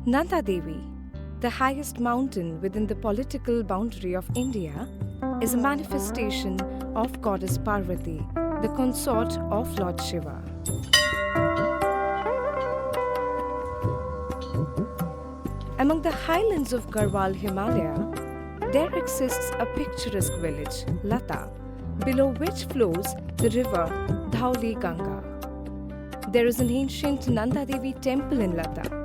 Nanda Devi, the highest mountain within the political boundary of India, is a manifestation of goddess Parvati, the consort of Lord Shiva. Among the highlands of Garhwal Himalaya, there exists a picturesque village, Lata, below which flows the river Dhauli Ganga. There is an ancient Nanda Devi temple in Lata.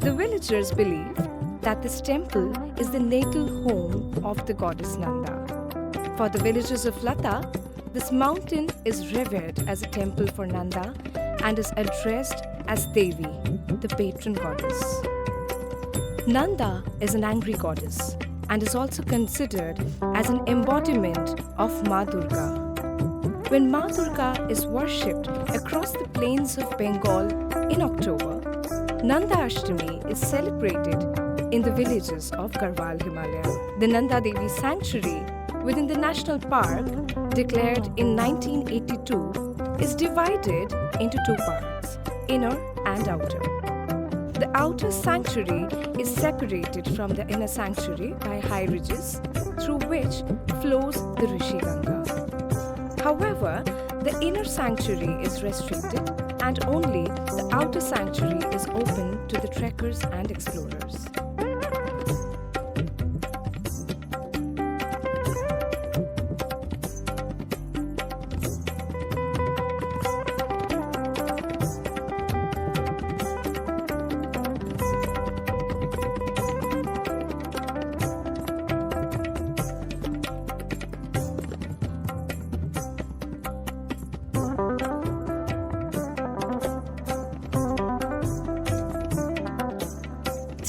The villagers believe that this temple is the natal home of the goddess Nanda. For the villagers of Lata, this mountain is revered as a temple for Nanda and is addressed as Devi, the patron goddess. Nanda is an angry goddess and is also considered as an embodiment of Ma Durga. When Ma Durga is worshipped across the plains of Bengal in October, Nanda Ashtami is celebrated in the villages of Garhwal Himalaya. The Nanda Devi Sanctuary within the national park, declared in 1982, is divided into two parts, inner and outer. The outer sanctuary is separated from the inner sanctuary by high ridges through which flows the Rishi Ganga. However, the inner sanctuary is restricted and only the outer sanctuary is open to the trekkers and explorers.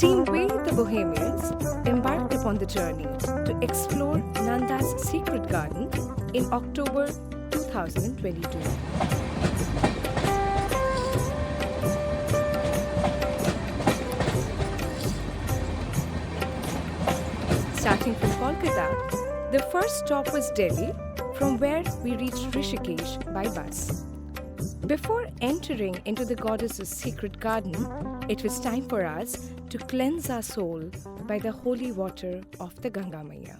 Team We, the Bohemians, embarked upon the journey to explore Nanda's secret garden in October 2022. Starting from Kolkata, the first stop was Delhi, from where we reached Rishikesh by bus. Before entering into the goddess's secret garden, it was time for us to cleanse our soul by the holy water of the Ganga Maya.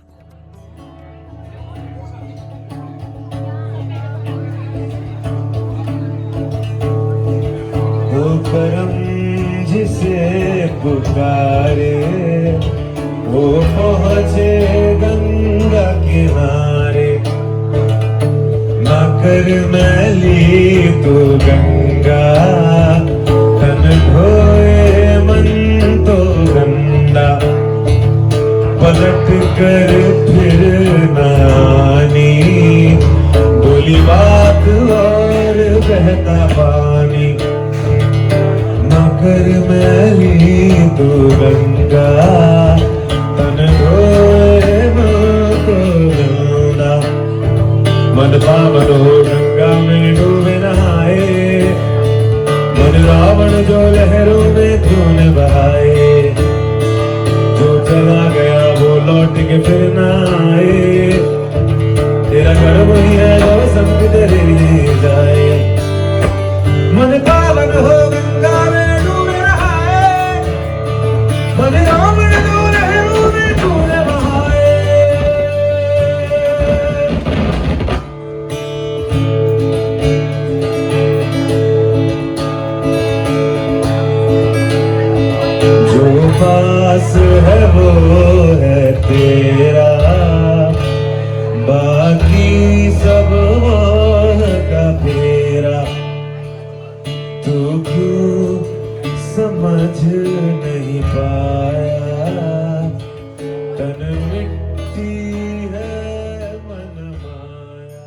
वो करम जिसे पुकारे वो पहुँचे गंगा किनारे ना कर मैली तो गंगा तन धोए मन तो गंदा पलट कर फिर नानी बोली बात और बहता पानी ना कर मैली तो गंगा तन धोए मन तो गंदा मन पावन हो गंगा में डूबे नहाए मन रावण जो लहरों में तूने बहाए जो चला गया वो लौट के फिर ना आए तेरा कर्म ही है जो सब तेरे लिए जाए मन पावन हो गंगा में डूबे नहाए मन रावण जो लहरों में तूने बहाए पास है वो है तेरा बाकी सब का फेरा तू क्यों समझ नहीं पाया तन मिट्टी है मन माया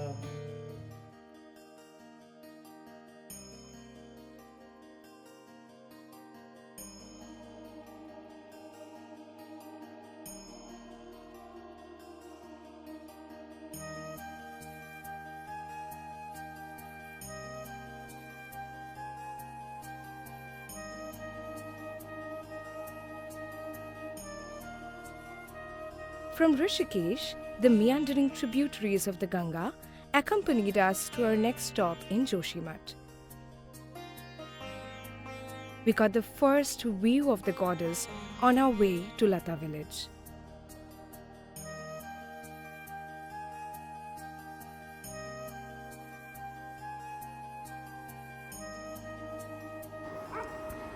From Rishikesh, the meandering tributaries of the Ganga accompanied us to our next stop in Joshimath. we got the first view of the goddess on our way to Lata village.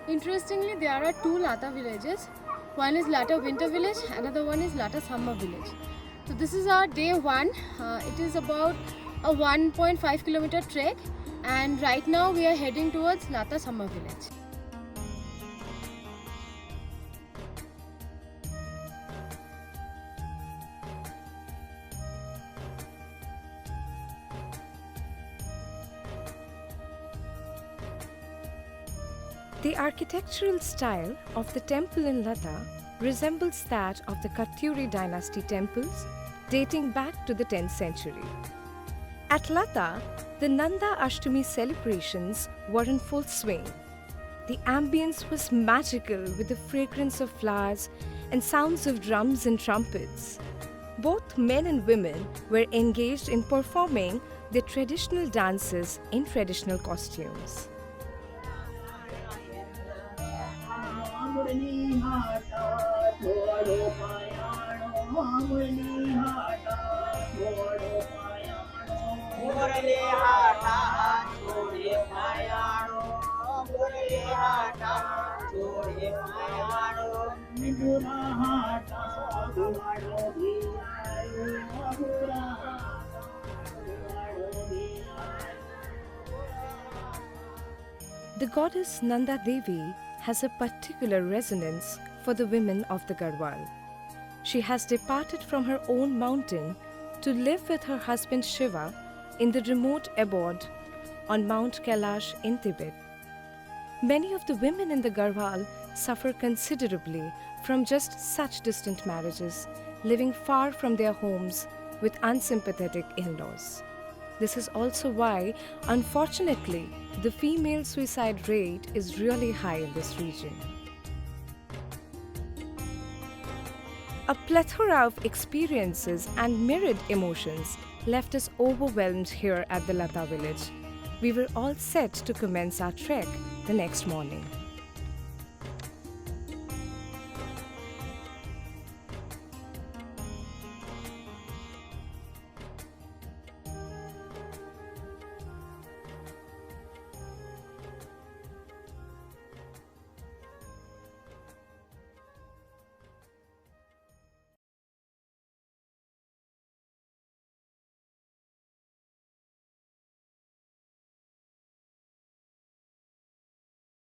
Interestingly, there are two Lata villages. One is Lata winter village, another one is Lata summer village. So this is our day one. It is about a 1.5 kilometer trek, and right now we are heading towards Lata summer village. The architectural style of the temple in Lata resembles that of the Katyuri dynasty temples dating back to the 10th century. At Lata, the Nanda Ashtami celebrations were in full swing. The ambience was magical with the fragrance of flowers and sounds of drums and trumpets. Both men and women were engaged in performing their traditional dances in traditional costumes. The goddess Nanda Devi has a particular resonance for the women of the Garhwal. She has departed from her own mountain to live with her husband Shiva in the remote abode on Mount Kailash in Tibet. Many of the women in the Garhwal suffer considerably from just such distant marriages, living far from their homes with unsympathetic in-laws. This is also why, unfortunately, the female suicide rate is really high in this region. A plethora of experiences and myriad emotions left us overwhelmed here at the Lata village. We were all set to commence our trek the next morning.